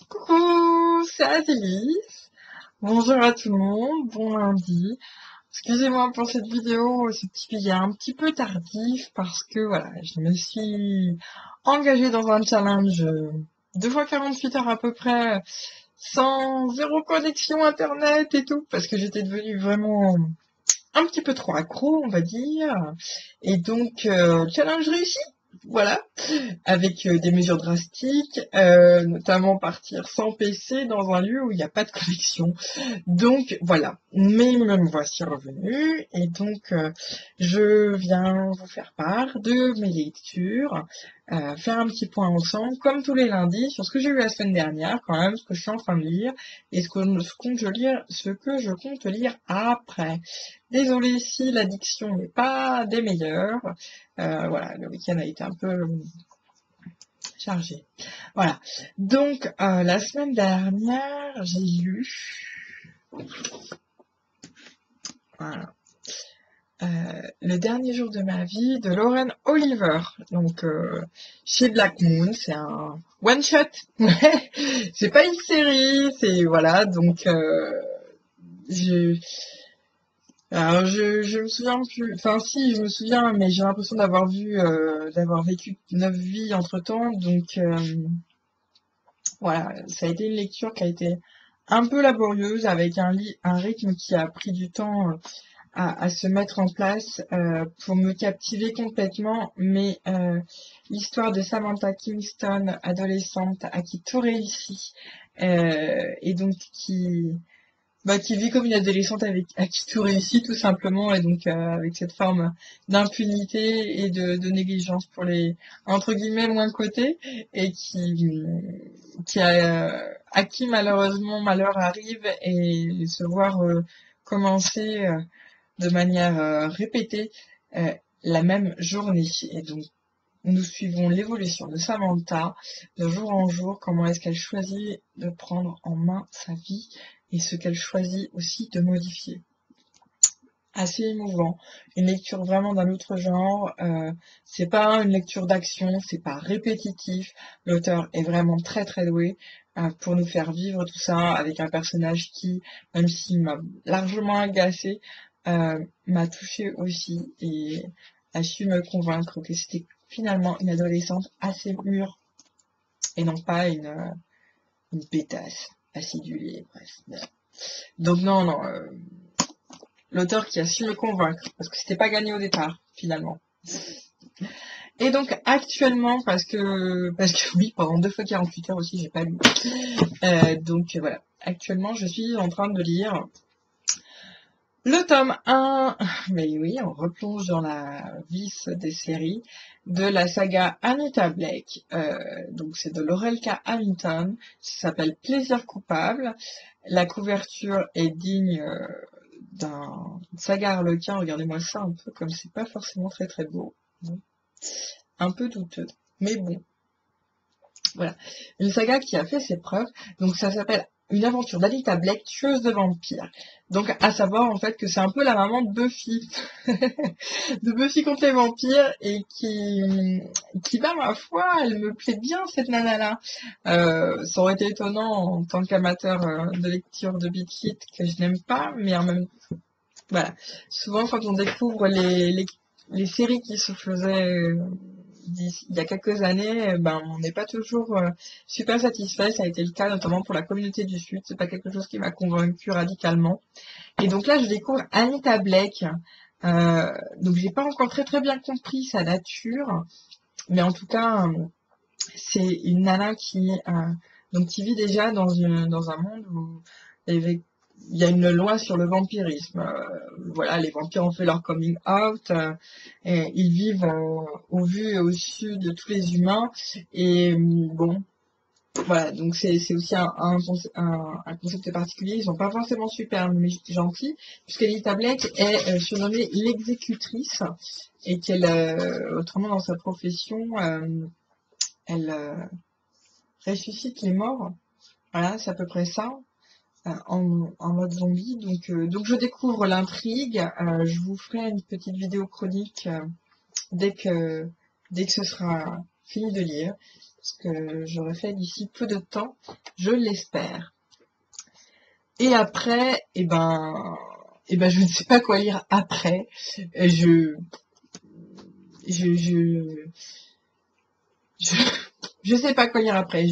Coucou, c'est Adélie. Bonjour à tout le monde, bon lundi. Excusez-moi pour cette vidéo, ce petit billet un petit peu tardif parce que voilà, je me suis engagée dans un challenge 2 fois 48 heures à peu près, sans zéro connexion internet et tout, parce que j'étais devenue vraiment un petit peu trop accro, on va dire. Et donc, challenge réussi, voilà, avec des mesures drastiques, notamment partir sans PC dans un lieu où il n'y a pas de connexion. Donc voilà, mais me voici revenu et donc je viens vous faire part de mes lectures, faire un petit point ensemble, comme tous les lundis, sur ce que j'ai lu la semaine dernière quand même, ce que je suis en train de lire et ce que je compte lire après. Désolée si l'addiction n'est pas des meilleures. Voilà, le week-end a été un peu chargé. Voilà. Donc, la semaine dernière, j'ai lu voilà, Le dernier jour de ma vie de Lauren Oliver. Donc, chez Black Moon, c'est un one shot. C'est pas une série, c'est voilà. Donc, je, alors je me souviens plus. Enfin, si, je me souviens, mais j'ai l'impression d'avoir vécu 9 vies entre temps. Donc, voilà, ça a été une lecture qui a été un peu laborieuse avec un rythme qui a pris du temps à se mettre en place pour me captiver complètement, mais l'histoire de Samantha Kingston, adolescente à qui tout réussit, et donc qui vit comme une adolescente à qui tout réussit tout simplement, et donc avec cette forme d'impunité et de négligence pour les entre guillemets moins cotés, et à qui malheureusement malheur arrive et se voir commencer de manière répétée la même journée. Et donc, nous suivons l'évolution de Samantha de jour en jour, comment est-ce qu'elle choisit de prendre en main sa vie et ce qu'elle choisit aussi de modifier. Assez émouvant, une lecture vraiment d'un autre genre, c'est pas une lecture d'action, c'est pas répétitif, l'auteur est vraiment très très doué pour nous faire vivre tout ça avec un personnage qui, même s'il m'a largement agacé, m'a touché aussi et a su me convaincre que c'était finalement une adolescente assez mûre et non pas une pétasse acidulée, bref. Donc non, non, l'auteur qui a su me convaincre, parce que c'était pas gagné au départ, finalement. Et donc actuellement, parce que oui, pendant 2 fois 48 heures aussi, j'ai pas lu. Donc voilà, actuellement, je suis en train de lire le tome 1, mais oui, on replonge dans la vis des séries, de la saga Anita Blake. Donc c'est de Laurel K. Hamilton, ça s'appelle Plaisir coupable. La couverture est digne d'un saga harlequin, regardez-moi ça un peu, comme c'est pas forcément très très beau. Bon, un peu douteux, mais bon. Voilà. Une saga qui a fait ses preuves. Donc ça s'appelle Une aventure d'Anita Blake, tueuse de vampires. Donc à savoir en fait que c'est un peu la maman de Buffy. De Buffy contre les vampires et qui bah ma foi, elle me plaît bien cette nana-là. Ça aurait été étonnant en tant qu'amateur de lecture de Beat It que je n'aime pas, mais en même voilà. Souvent quand on découvre les séries qui se faisaient il y a quelques années, ben, on n'est pas toujours super satisfait. Ça a été le cas notamment pour la communauté du Sud. C'est pas quelque chose qui m'a convaincu radicalement. Et donc là, je découvre Anita Blake. Donc j'ai pas encore très très bien compris sa nature, mais en tout cas, c'est une nana qui vit déjà dans un monde où il y a une loi sur le vampirisme. Voilà, les vampires ont fait leur coming out, et ils vivent au vu et au su de tous les humains. Et bon, voilà, donc c'est aussi un concept particulier. Ils sont pas forcément super gentils, puisqu'Anita Blake est surnommée l'exécutrice, et qu'elle, autrement dans sa profession, elle ressuscite les morts. Voilà, c'est à peu près ça. En mode zombie. Donc je découvre l'intrigue. Je vous ferai une petite vidéo chronique dès que ce sera fini de lire. ce que j'aurai fait d'ici peu de temps, je l'espère. Et après, je ne sais pas quoi lire après. Je, je, je, je sais pas quoi lire après.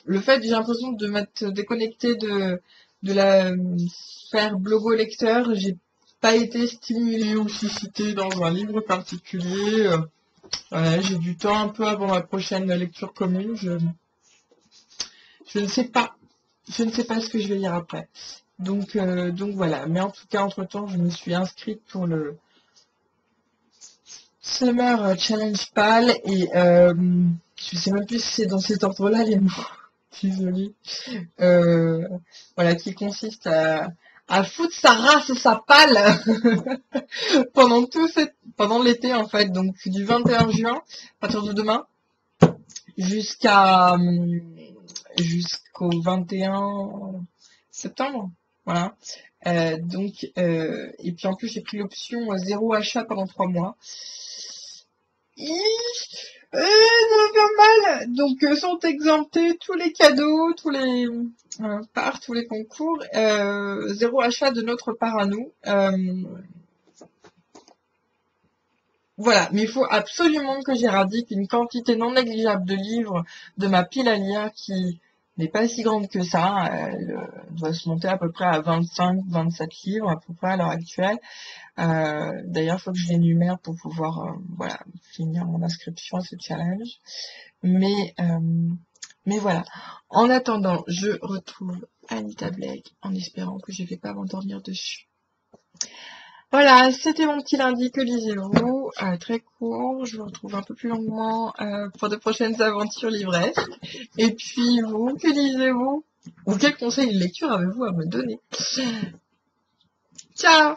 Le fait, j'ai l'impression de m'être déconnectée de la sphère blogo-lecteur. J'ai pas été stimulée ou suscitée dans un livre particulier. Voilà, j'ai du temps un peu avant la prochaine lecture commune. Je ne sais pas. Je ne sais pas ce que je vais lire après. Donc voilà. Mais en tout cas, entre-temps, je me suis inscrite pour le Summer Challenge PAL et je sais même plus si c'est dans cet ordre-là les mots. Désolée. Voilà, qui consiste à foutre sa race et sa palle pendant l'été en fait, donc du 21 juin, à partir de demain, jusqu'au 21 septembre. Voilà. Et puis en plus j'ai pris l'option zéro achat pendant 3 mois. Ça va faire mal. Donc sont exemptés tous les cadeaux, tous les parts, tous les concours, zéro achat de notre part à nous. Voilà, mais il faut absolument que j'éradique une quantité non négligeable de livres de ma pile à lire qui n'est pas si grande que ça. Elle doit se monter à peu près à 25-27 livres à peu près à l'heure actuelle. D'ailleurs, il faut que je l'énumère pour pouvoir finir mon inscription à ce challenge. Mais voilà. En attendant, je retrouve Anita Blake en espérant que je ne vais pas m'endormir dessus. Voilà, c'était mon petit lundi. Que lisez-vous? Très court. Je vous retrouve un peu plus longuement pour de prochaines aventures livresques. Et puis vous, que lisez-vous? Ou quel conseil de lecture avez-vous à me donner? Ciao!